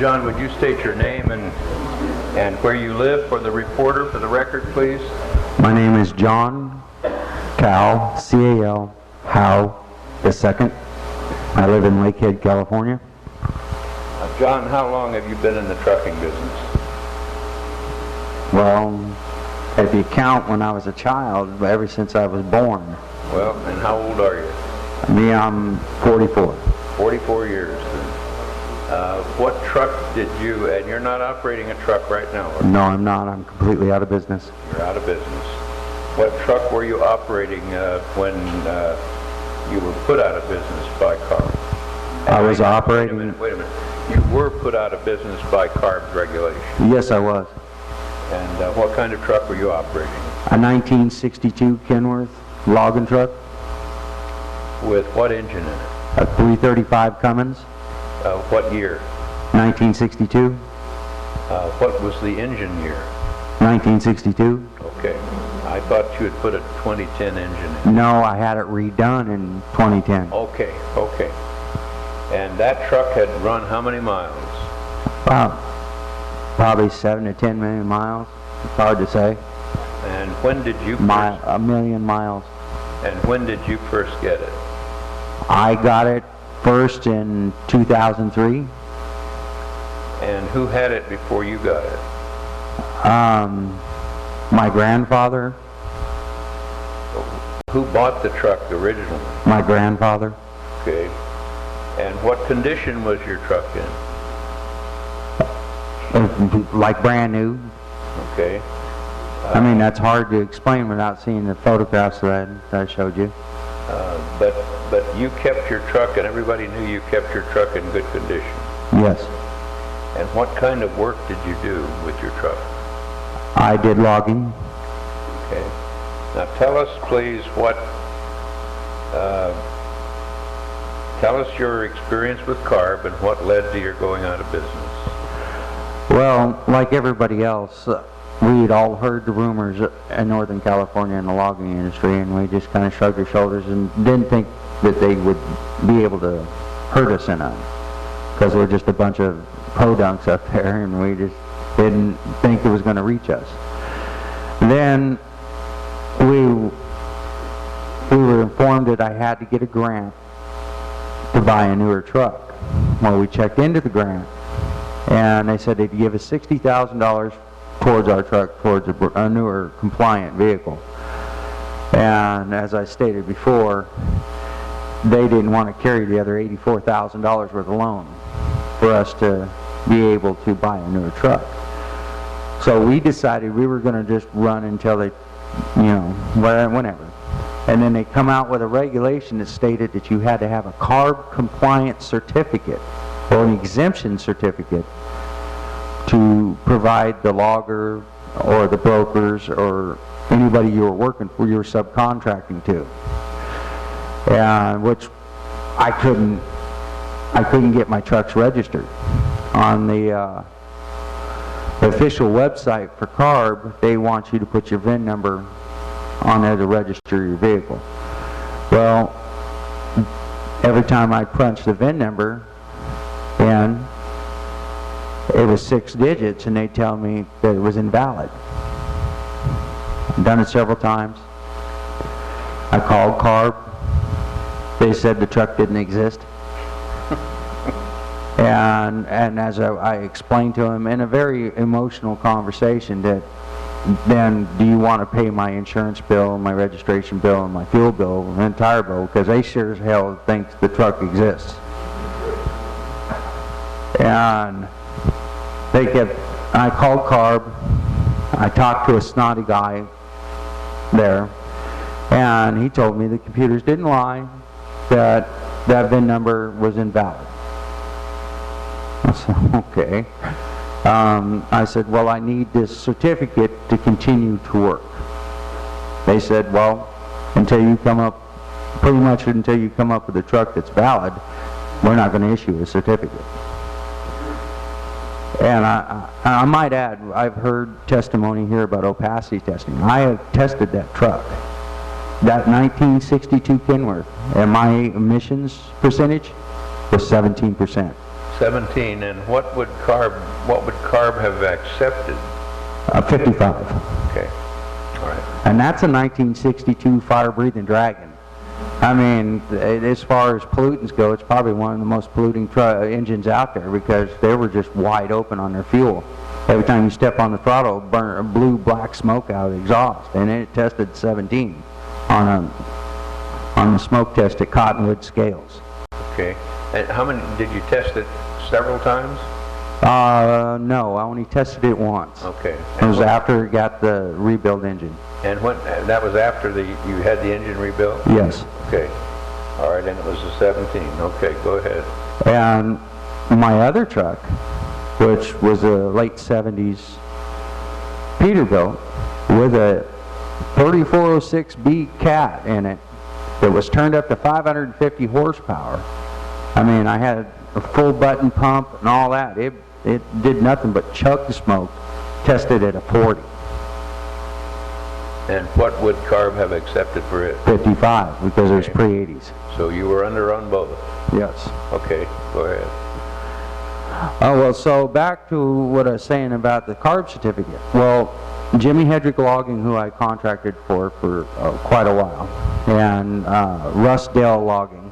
John, would you state your name and where you live for the reporter, for the record, please? My name is John Cal, C.A.L. Howe II. I live in Lakehead, California. John, how long have you been in the trucking business? Well, at the account when I was a child, ever since I was born. Well, and how old are you? Me, I'm 44. 44 years. What truck did you, and you're not operating a truck right now? No, I'm not. I'm completely out of business. You're out of business. What truck were you operating when you were put out of business by CARB? I was operating... Wait a minute. You were put out of business by CARB's regulation. Yes, I was. And what kind of truck were you operating? A 1962 Kenworth logging truck. With what engine in it? A 335 Cummins. What year? 1962. What was the engine year? 1962. Okay. I thought you had put a 2010 engine in. No, I had it redone in 2010. Okay, okay. And that truck had run how many miles? Probably 7 to 10 million miles. It's hard to say. And when did you a million miles. And when did you first get it? I got it first in 2003. And who had it before you got it? My grandfather. Who bought the truck originally? My grandfather. Okay. And what condition was your truck in? Like brand new. Okay. I mean, that's hard to explain without seeing the photographs that I showed you. But you kept your truck, and everybody knew you kept your truck in good condition. Yes. And what kind of work did you do with your truck? I did logging. Okay. Now tell us, please, tell us your experience with CARB and what led to your going out of business. Well, like everybody else, we'd all heard the rumors in Northern California in the logging industry, and we just kind of shrugged our shoulders and didn't think that they would be able to hurt us in it, because we're just a bunch of podunks up there, and we just didn't think it was going to reach us. Then we were informed that I had to get a grant to buy a newer truck. Well, we checked into the grant, and they said they'd give us $60,000 towards our truck, towards a newer compliant vehicle. And as I stated before, they didn't want to carry the other $84,000 worth of loan for us to be able to buy a newer truck. So we decided we were going to just run until they, whenever. And then they come out with a regulation that stated that you had to have a CARB compliant certificate or an exemption certificate to provide the logger or the brokers or anybody you were working for, you were subcontracting to. Which I couldn't get my trucks registered. On the official website for CARB, they want you to put your VIN number on there to register your vehicle. Well, every time I punched the VIN number in, it was 6 digits, and they tell me that it was invalid. I've done it several times. I called CARB. They said the truck didn't exist. And as I explained to him in a very emotional conversation that, then do you want to pay my insurance bill, my registration bill, and my fuel bill, my entire bill, because they sure as hell think the truck exists. And I called CARB, I talked to a snotty guy there, and he told me the computers didn't lie, that VIN number was invalid. I said, okay. I said, well, I need this certificate to continue to work. They said, well, until you come up with a truck that's valid, we're not going to issue a certificate. And I might add, I've heard testimony here about opacity testing. I have tested that truck, that 1962 Kenworth, and my emissions percentage was 17%. 17, and what would CARB have accepted? 55. Okay, all right. And that's a 1962 fire-breathing Dragon. I mean, as far as pollutants go, it's probably one of the most polluting engines out there because they were just wide open on their fuel. Every time you step on the throttle, burn blue, black smoke out of the exhaust, and it tested 17 on the smoke test at Cottonwood scales. Okay, and how many, did you test it several times? No, I only tested it once. Okay. It was after it got the rebuild engine. And when, that was after you had the engine rebuilt? Yes. Okay. All right, and it was a 17. Okay, go ahead. And my other truck, which was a late 70s Peterbilt with a 3406B cat in it that was turned up to 550 horsepower. I mean, I had a full button pump and all that. It did nothing but chug the smoke, tested at a 40. And what would CARB have accepted for it? 55, because it was pre-80s. So you were under on both? Yes. Okay, go ahead. Oh, well, so back to what I was saying about the CARB certificate. Well, Jimmy Hedrick Logging, who I contracted for quite a while, and Russ Dale Logging,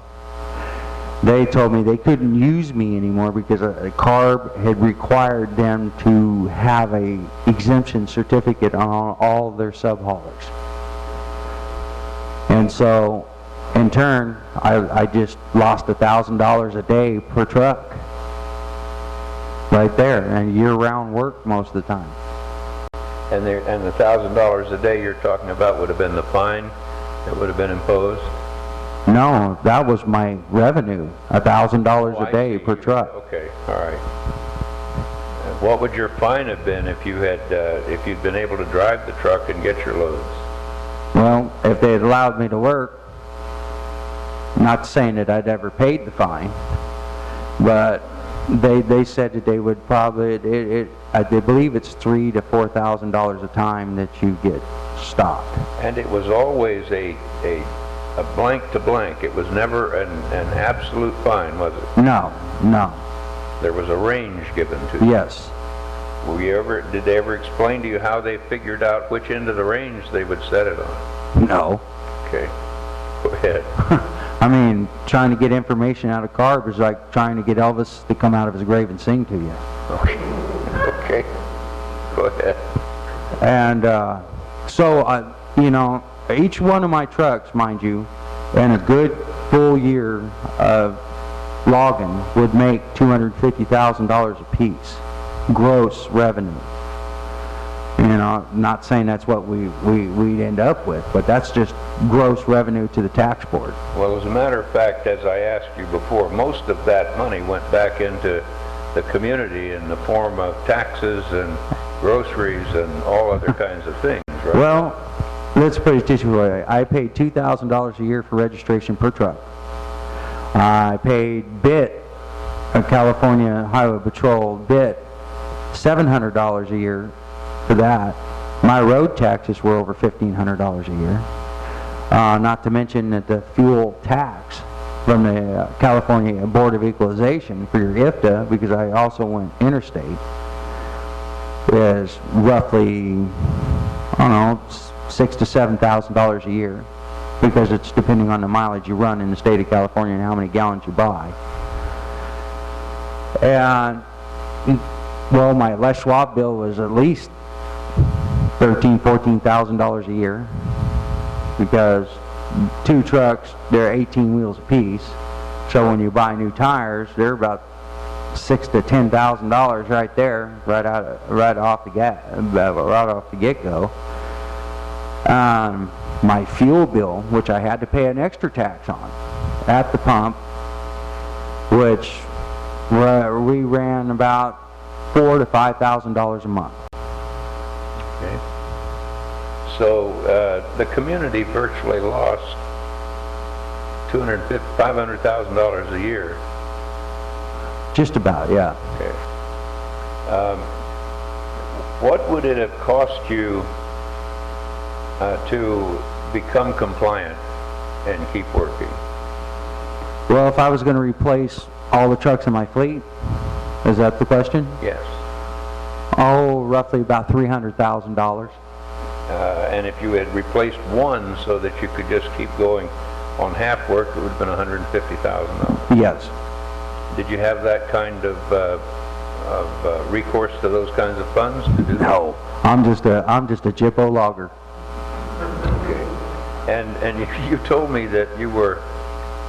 they told me they couldn't use me anymore because CARB had required them to have a exemption certificate on all their sub-haulers. And so, in turn, I just lost $1,000 a day per truck. Right there, and year-round work most of the time. And the $1,000 a day you're talking about would have been the fine that would have been imposed? No, that was my revenue, $1,000 Oh, a day per truck. Okay, all right. And what would your fine have been if you had, if you'd been able to drive the truck and get your loads? Well, if they had allowed me to work, not saying that I'd ever paid the fine, but they said that they would probably, I believe it's $3,000 to $4,000 a time that you get stopped. And it was always a blank to blank. It was never an absolute fine, was it? No, no. There was a range given to you. Yes. Did they ever explain to you how they figured out which end of the range they would set it on? No. Okay, go ahead. I mean, trying to get information out of CARB is like trying to get Elvis to come out of his grave and sing to you. Okay, okay, go ahead. And so, you know, each one of my trucks, mind you, in a good full year of logging would make $250,000 a piece, gross revenue. You know, not saying that's what we'd end up with, but that's just gross revenue to the tax board. Well, as a matter of fact, as I asked you before, most of that money went back into the community in the form of taxes and groceries and all other kinds of things, right? Well, let's put it this way. I paid $2,000 a year for registration per truck. I paid BIT, California Highway Patrol, BIT, $700 a year for that. My road taxes were over $1,500 a year. Not to mention that the fuel tax from the California Board of Equalization for your IFTA, because I also went interstate, is roughly, I don't know, $6,000 to $7,000 a year, because it's depending on the mileage you run in the state of California and how many gallons you buy. And well, my Les Schwab bill was at least $13,000, $14,000 a year, because two trucks, they're 18 wheels apiece. So when you buy new tires, they're about $6,000 to $10,000 right there, right off the get-go. My fuel bill, which I had to pay an extra tax on at the pump, which we ran about $4,000 to $5,000 a month. Okay. So the community virtually lost $500,000 a year. Just about, yeah. Okay. What would it have cost you to become compliant and keep working? Well, if I was going to replace all the trucks in my fleet, Is that the question? Yes. Oh, roughly about $300,000. And if you had replaced one so that you could just keep going on half work, it would have been $150,000. Yes. Did you have that kind of recourse to those kinds of funds to do that? No, I'm just a Jippo logger. Okay. And you told me that you were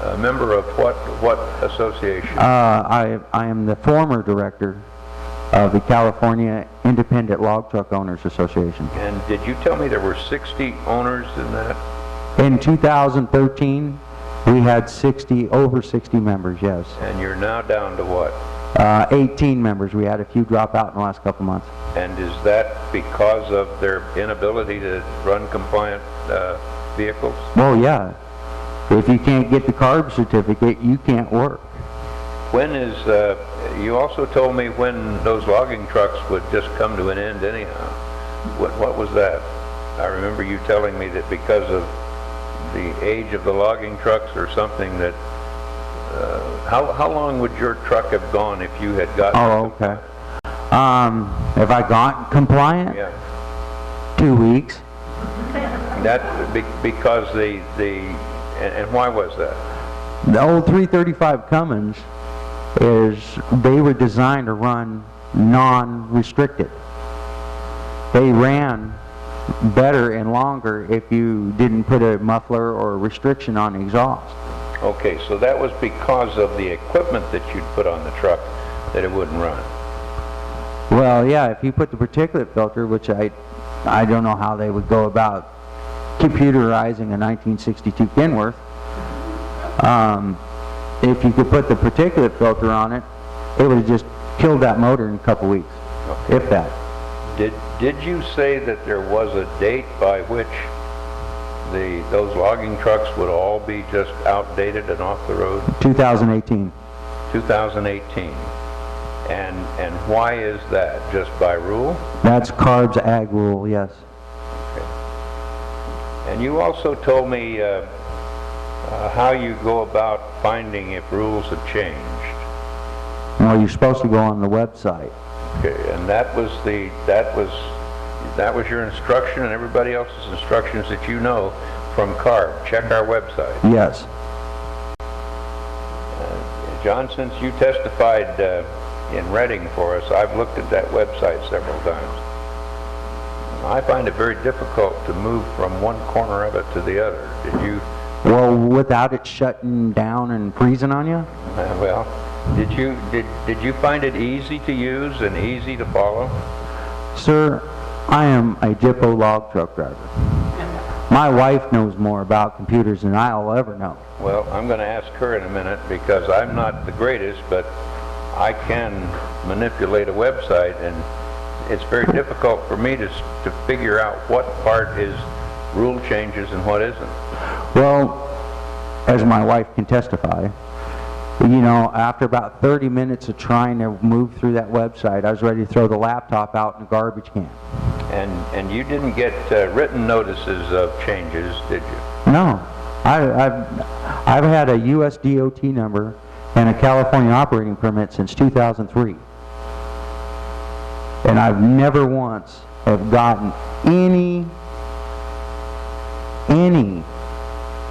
a member of what association? I am the former director of the California Independent Log Truck Owners Association. And did you tell me there were 60 owners in that? In 2013, we had over 60 members, yes. And you're now down to what? 18 members. We had a few drop out in the last couple months. And is that because of their inability to run compliant vehicles? Well, yeah. If you can't get the CARB certificate, you can't work. When is, you also told me when those logging trucks would just come to an end anyhow. What was that? I remember you telling me that because of the age of the logging trucks or something that, how long would your truck have gone if you had gotten okay. If I got compliant? Yeah. 2 weeks. That, because and why was that? The old 335 Cummins they were designed to run non-restricted. They ran better and longer if you didn't put a muffler or a restriction on the exhaust. Okay, so that was because of the equipment that you'd put on the truck that it wouldn't run. Well, yeah, if you put the particulate filter, which I don't know how they would go about computerizing a 1962 Kenworth. If you could put the particulate filter on it, it would have just killed that motor in a couple weeks, okay. If that. Did you say that there was a date by which those logging trucks would all be just outdated and off the road? 2018. 2018. And why is that? Just by rule? That's CARB's ag rule, yes. Okay. And you also told me how you go about finding if rules have changed. Well, you're supposed to go on the website. Okay, and that was your instruction and everybody else's instructions that you know from CARB. Check our website. Yes. John, since you testified in Reading for us, I've looked at that website several times. I find it very difficult to move from one corner of it to the other. Did you? Well, without it shutting down and freezing on you? Well, did you find it easy to use and easy to follow? Sir, I am a Jippo log truck driver. My wife knows more about computers than I'll ever know. Well, I'm going to ask her in a minute because I'm not the greatest, but I can manipulate a website, and it's very difficult for me to figure out what part is rule changes and what isn't. Well, as my wife can testify, you know, after about 30 minutes of trying to move through that website, I was ready to throw the laptop out in the garbage can. And you didn't get written notices of changes, did you? No. I've had a U.S. DOT number and a California operating permit since 2003. And I've never once have gotten any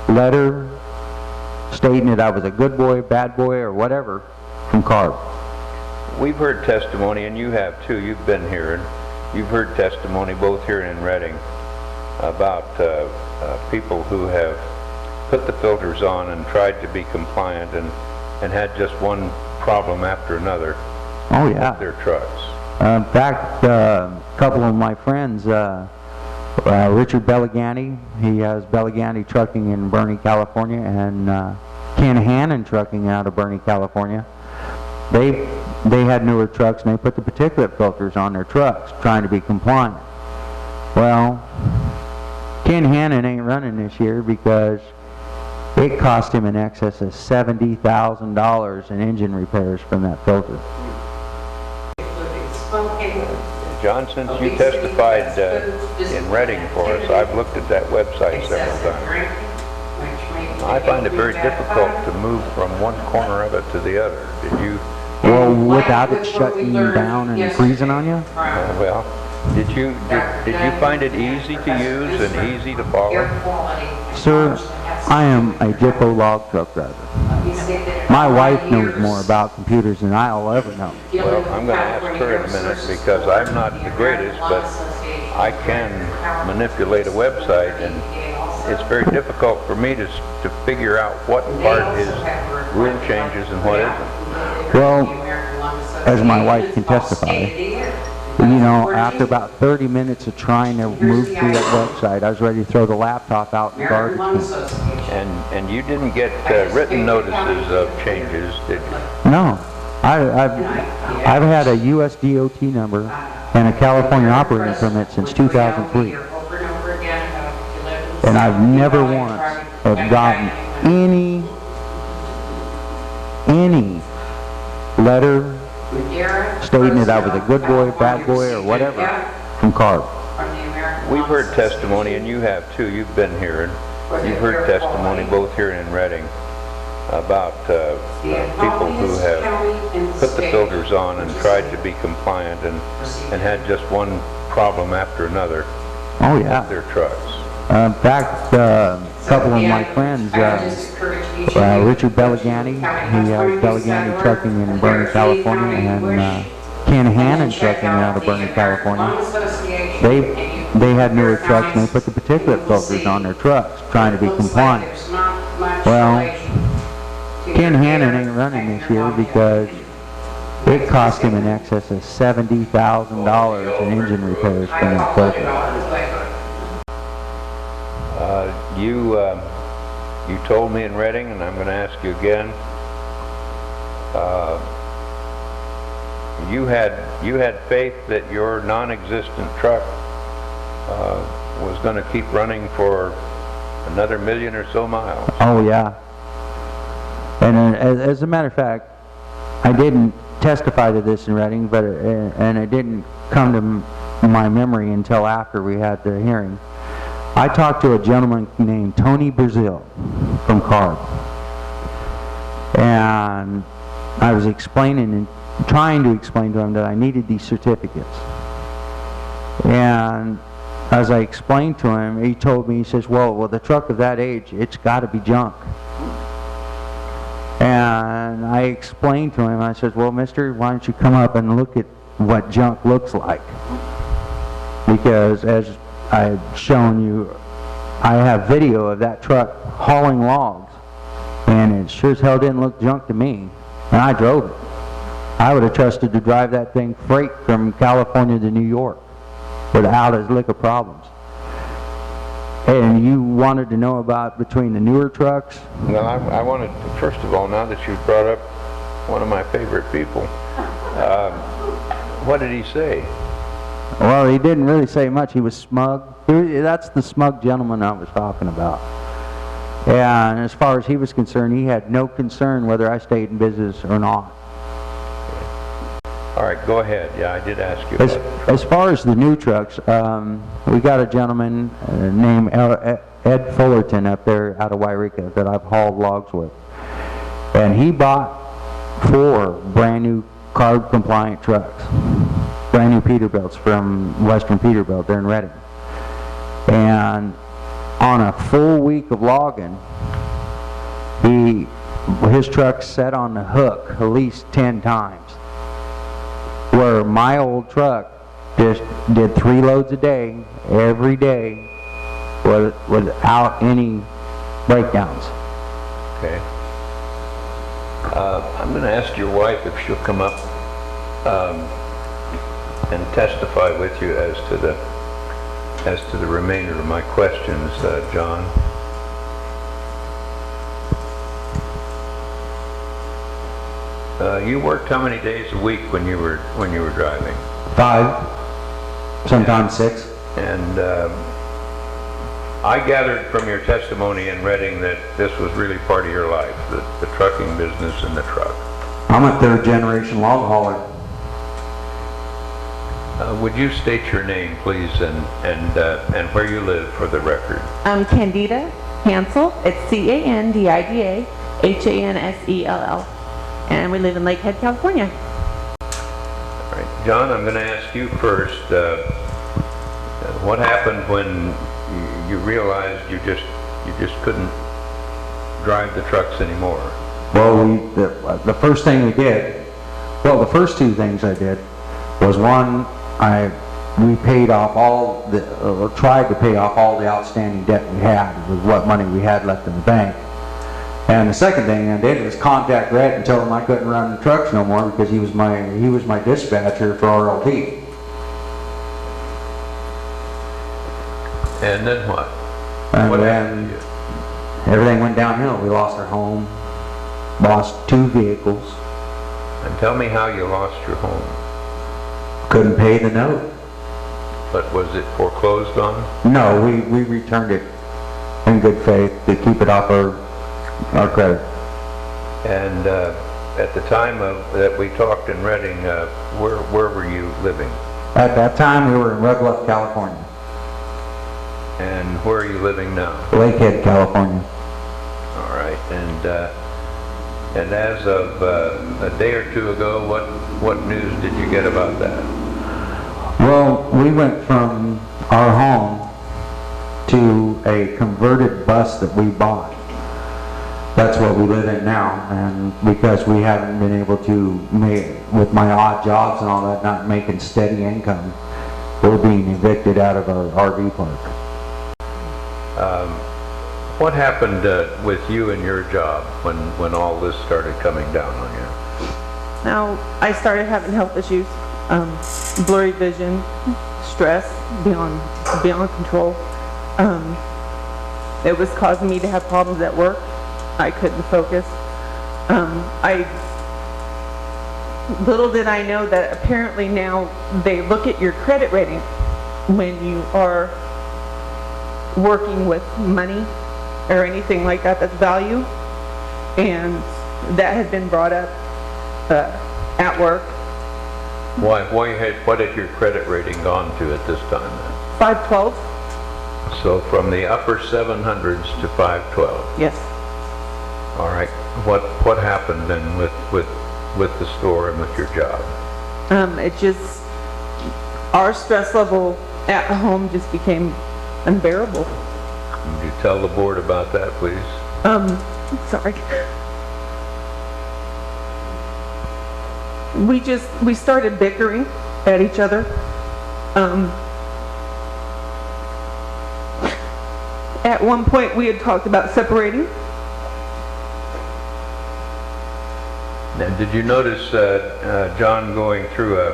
letter stating that I was a good boy, bad boy, or whatever from CARB. We've heard testimony, and you have too. You've been here, and you've heard testimony both here and in Reading about people who have put the filters on and tried to be compliant and had just one problem after another. Oh yeah. With their trucks. In fact, a couple of my friends, Richard Belligani, he has Belligani Trucking in Bernie, California, and Ken Hannon Trucking out of Bernie, California. They had newer trucks and they put the particulate filters on their trucks trying to be compliant. Well, Ken Hannon ain't running this year because it cost him in excess of $70,000 in engine repairs from that filter. John, since you testified in Reading for us, I've looked at that website several times. I find it very difficult to move from one corner of it to the other. Did Well, without it shutting down and freezing on you? Well, did you find it easy to use and easy to follow? Sir, I am a Jippo log truck driver. My wife knows more about computers than I'll ever know. Well, I'm going to ask her in a minute because I'm not the greatest, but I can manipulate a website, and it's very difficult for me to figure out what part is rule changes and what isn't. Well, as my wife can testify, you know, after about 30 minutes of trying to move through that website, I was ready to throw the laptop out in the garbage can. And you didn't get written notices of changes, did you? No. I've had a US DOT number and a California operating permit since 2003. And I've never once have gotten any letter stating that I was a good boy, bad boy, or whatever from CARB. We've heard testimony, and you have too, you've been here, and you've heard testimony both here and in Reading about people who have put the filters on and tried to be compliant and had just one problem after another with their trucks. In fact, a couple of my friends, Richard Belligani, he was Belligani Trucking in Vernon, California, and Ken Hannon Trucking out of Vernon, California. They had newer trucks and they put the particulate filters on their trucks, trying to be compliant. Well, Ken Hannon ain't running this year because it cost him in excess of $70,000 in engine repairs from that filter. You told me in Reading, and I'm going to ask you again. You had faith that your non-existent truck was going to keep running for another 1,000,000 or so miles. Oh yeah. And as a matter of fact, I didn't testify to this in Reading, but and it didn't come to my memory until after we had the hearing. I talked to a gentleman named Tony Brazil from CARB, and I was explaining and trying to explain to him that I needed these certificates. And as I explained to him, he told me, he says, well, the truck of that age, it's got to be junk. And I explained to him, I said, well, mister, why don't you come up and look at what junk looks like? Because as I've shown you, I have video of that truck hauling logs, and it sure as hell didn't look junk to me, and I drove it. I would have trusted to drive that thing freight from California to New York without a lick of problems. And you wanted to know about between the newer trucks? Well, I wanted, first of all, now that you've brought up one of my favorite people, what did he say? Well, he didn't really say much. He was smug. That's the smug gentleman I was talking about. And as far as he was concerned, he had no concern whether I stayed in business or not. All right, go ahead. Yeah, I did ask you about as far as the new trucks, we got a gentleman named Ed Fullerton up there out of Wairika that I've hauled logs with. And he bought 4 brand new CARB compliant trucks. Brand new Peterbilts from Western Peterbilt there in Reading. And on a full week of logging, his truck set on the hook at least 10 times. Where my old truck just did 3 loads a day, every day, without any breakdowns. Okay. I'm going to ask your wife if she'll come up and testify with you as to the remainder of my questions, John. You worked how many days a week when you were driving? 5, sometimes 6. And I gathered from your testimony in Reading that this was really part of your life, the trucking business and the truck. I'm a 3rd generation log hauler. Would you state your name, please, and where you live for the record? I'm Candida Hansel. It's Candida Hansell. and we live in Lakehead, California. All right, John, I'm going to ask you first. What happened when you realized you just couldn't drive the trucks anymore? Well, the first thing we did, well, the first two things I did was one, we paid off or tried to pay off all the outstanding debt we had with what money we had left in the bank. And the second thing I did was contact Red and tell him I couldn't run the trucks no more because he was my dispatcher for RLD. And then what? And What then happened to you? everything went downhill. We lost our home, lost 2 vehicles, And tell me how you lost your home. couldn't pay the note. But was it foreclosed on? No, we returned it in good faith to keep it off our credit. And at the time that we talked in Reading, where were you living? At that time, we were in Red Bluff, California. And where are you living now? Lakehead, California. All right. And as of a day or two ago, what news did you get about that? Well, we went from our home to a converted bus that we bought. That's what we live in now, and because we haven't been able to make, with my odd jobs and all that, not making steady income, we're being evicted out of our RV park. What happened with you and your job when all this started coming down on you? Now, I started having health issues, blurry vision, stress beyond control. It was causing me to have problems at work. I couldn't focus. Little did I know that apparently now they look at your credit rating when you are working with money or anything like that that's value, and that had been brought up at work. What had your credit rating gone to at this time then? 512? So from the upper 700s to 512. Yes. All right. What happened then with the store and with your job? It just, our stress level at home just became unbearable. Would you tell the board about that, please? Sorry. We started bickering at each other. At one point we had talked about separating. Now, did you notice John going through a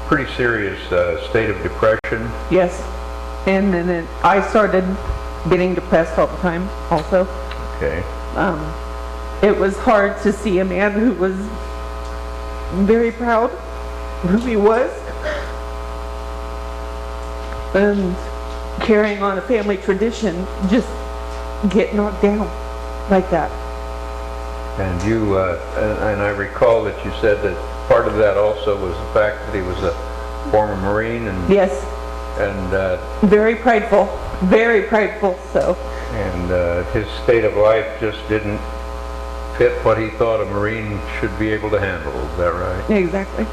pretty serious state of depression? Yes. And then I started getting depressed all the time also. Okay. It was hard to see a man who was very proud of who he was and carrying on a family tradition just get knocked down like that. And you, and I recall that you said that part of that also was the fact that he was a former Marine and... Yes. And... very prideful, so. And his state of life just didn't fit what he thought a Marine should be able to handle, is that right? Exactly.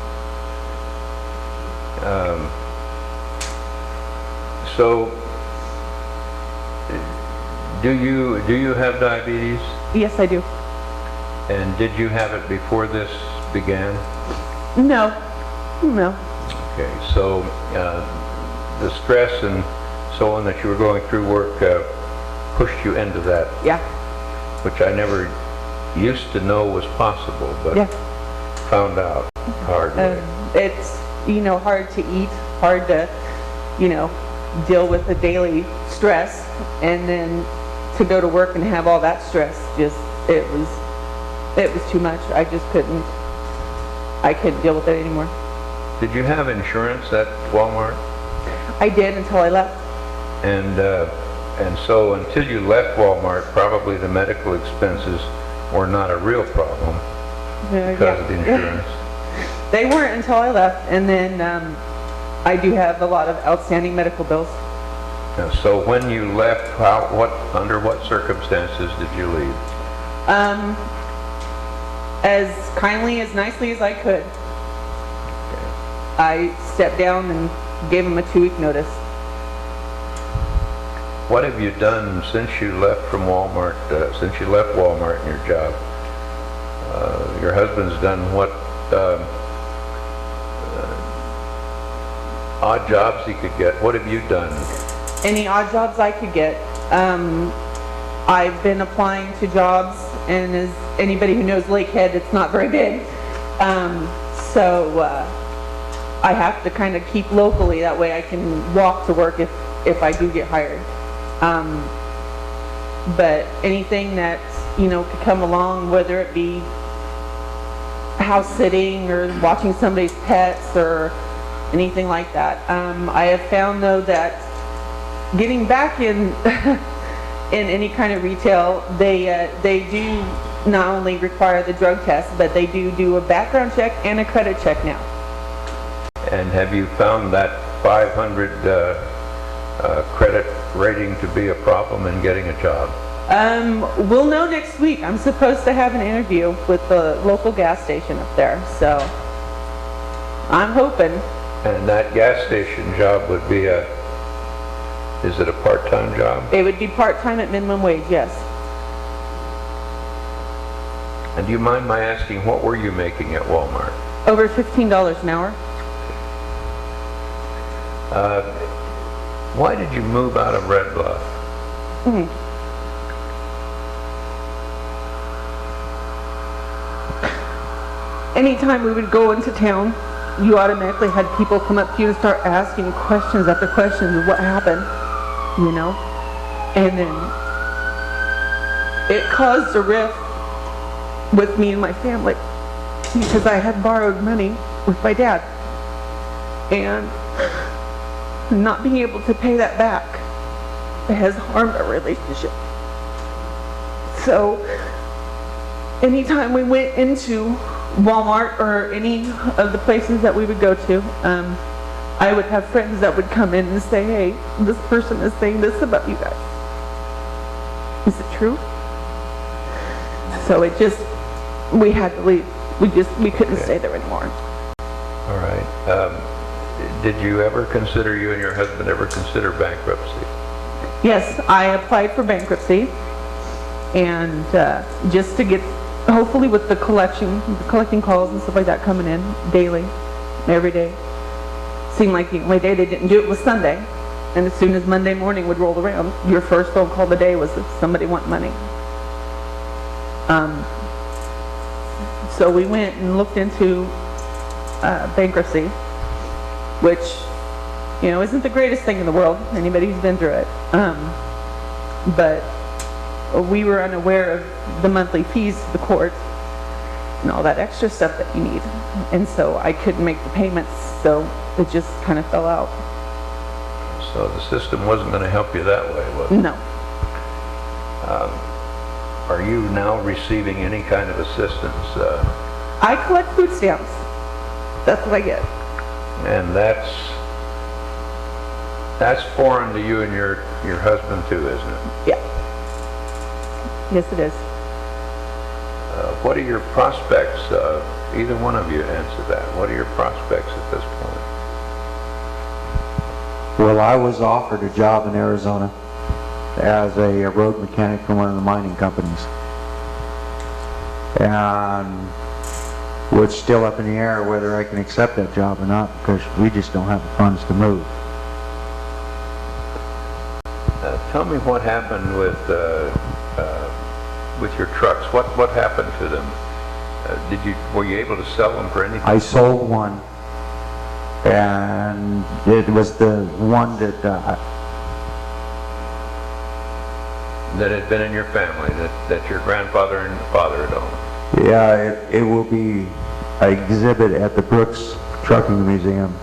So, do you have diabetes? Yes, I do. And did you have it before this began? No. Okay, so the stress and so on that you were going through work pushed you into that. Yeah. Which I never used to know was possible, but yeah. Found out hard way. It's, hard to eat, hard to, deal with the daily stress, and then to go to work and have all that stress, it was too much. I couldn't deal with it anymore. Did you have insurance at Walmart? I did until I left. And so until you left Walmart, probably the medical expenses were not a real problem because of the insurance. They weren't until I left, and then I do have a lot of outstanding medical bills. So when you left, under what circumstances did you leave? As kindly, as nicely as I could. I stepped down and gave him a 2-week notice. What have you done since you left from Walmart, since you left Walmart in your job? Your husband's done what odd jobs he could get. What have you done? Any odd jobs I could get. I've been applying to jobs, and as anybody who knows Lakehead, it's not very big. So I have to kind of keep locally, that way I can walk to work if I do get hired. But anything that, you know, could come along, whether it be house sitting or watching somebody's pets or anything like that. I have found though that getting back in in any kind of retail, they do not only require the drug test, but they do a background check and a credit check now. And have you found that 500 credit rating to be a problem in getting a job? We'll know next week. I'm supposed to have an interview with the local gas station up there, so I'm hoping. And that gas station job would be is it a part-time job? It would be part-time at minimum wage, yes. And do you mind my asking, what were you making at Walmart? Over $15 an hour. Why did you move out of Red Bluff? Anytime we would go into town, you automatically had people come up to you and start asking questions after questions of what happened, you know? And then it caused a rift with me and my family because I had borrowed money with my dad. And not being able to pay that back has harmed our relationship. So anytime we went into Walmart or any of the places that we would go to, I would have friends that would come in and say, hey, this person is saying this about you guys. Is it true? So it just, we had to leave. We couldn't stay there anymore. All right. Did you ever consider, you and your husband ever consider bankruptcy? Yes, I applied for bankruptcy, and just to get, hopefully with the collecting calls and stuff like that coming in daily, every day. Seemed like the only day they didn't do it was Sunday, and as soon as Monday morning would roll around, your first phone call of the day was if somebody want money. So we went and looked into bankruptcy, which, you know, isn't the greatest thing in the world, anybody who's been through it. But we were unaware of the monthly fees to the court and all that extra stuff that you need. And so I couldn't make the payments, so it just kind of fell out. So the system wasn't going to help you that way, was it? No. Are you now receiving any kind of assistance? I collect food stamps. That's what I get. And that's foreign to you and your husband too, isn't it? Yeah. Yes, it is. What are your prospects? Either one of you answer that. What are your prospects at this point? Well, I was offered a job in Arizona as a road mechanic for one of the mining companies. And it's still up in the air whether I can accept that job or not, because we just don't have the funds to move. Tell me what happened with your trucks. What happened to them? Were you able to sell them for anything? I sold one, and it was the one that that had been in your family, that your grandfather and father had owned. yeah, it will be an exhibit at the Brooks Trucking Museum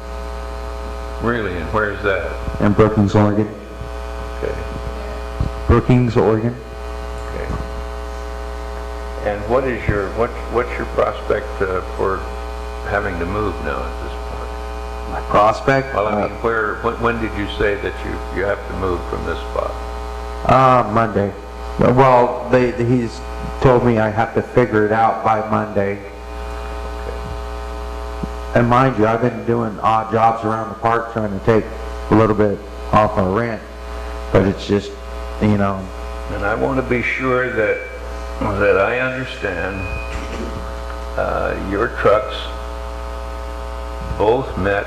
Really? And where's that? in Brookings, Oregon. Okay. Brookings, Oregon. Okay. And what's your prospect for having to move now at this point? My prospect? Well, I mean, when did you say that you have to move from this spot? Monday. Well, he's told me I have to figure it out by Monday. And mind you, I've been doing odd jobs around the park trying to take a little bit off our rent, but it's just, you know. And I want to be sure that I understand, your trucks both met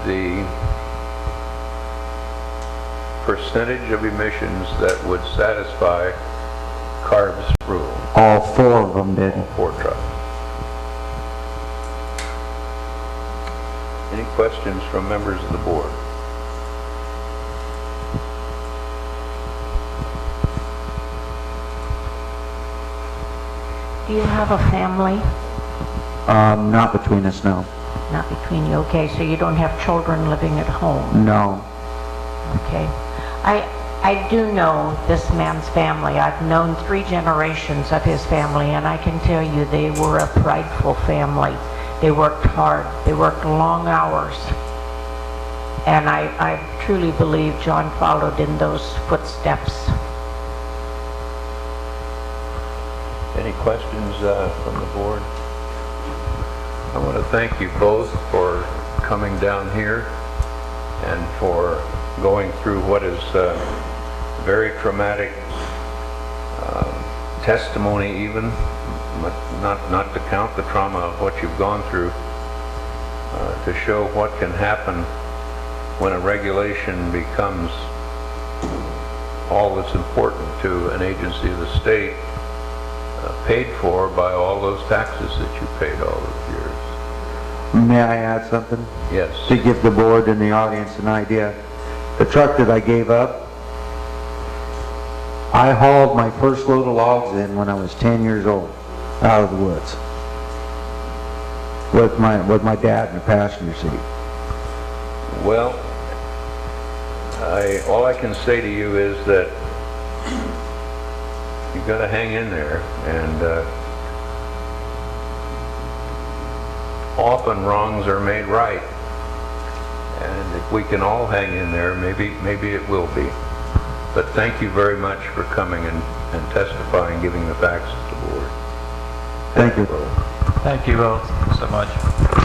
the percentage of emissions that would satisfy CARB's rule. All 4 of them did. All 4 trucks. Any questions from members of the board? Do you have a family? Not between us, no. Not between you, okay, so you don't have children living at home? No. Okay. I do know this man's family. I've known 3 generations of his family, and I can tell you they were a prideful family. They worked hard. They worked long hours. And I truly believe John followed in those footsteps. Any questions from the board? I want to thank you both for coming down here and for going through what is very traumatic testimony, even not to count the trauma of what you've gone through, to show what can happen when a regulation becomes all that's important to an agency of the state, paid for by all those taxes that you paid all those years. May I add something? Yes. To give the board and the audience an idea. The truck that I gave up, I hauled my first load of logs in when I was 10 years old, out of the woods, with my dad in the passenger seat. Well, all I can say to you is that you've got to hang in there, and often wrongs are made right. And if we can all hang in there, maybe it will be. But thank you very much for coming and testifying, giving the facts to the board. Thank you. both. Thank you both so much.